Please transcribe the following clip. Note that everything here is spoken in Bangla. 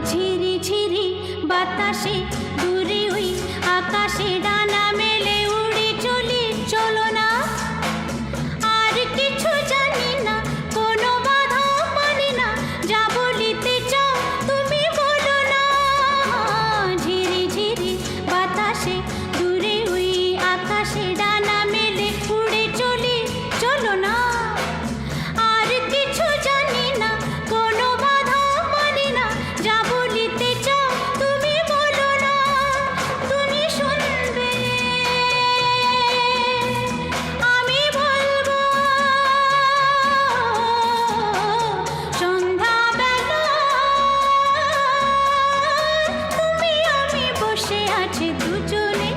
ঝিরি ঝিরি বাতাসে দূরে ওই আকাশে ডানা মেলে উড়ে চলি, চলো না। আর কিছু জানি না, কোনো বাধা মানি না, যা বলিতে চাও তুমি বলো না। ঝিরি ঝিরি বাতাসে দূরে ওই আকাশে ডানা মেলে উড়ে চলি, চলো না। আর কিছু জানি না, কোনো বাধা মানি না, যা বলিতে চাও তুমি বলো না। তুমি শুনবে, আমি বলবো। সন্ধ্যাবেলা তুমি আমি বসে আছি দুজনে,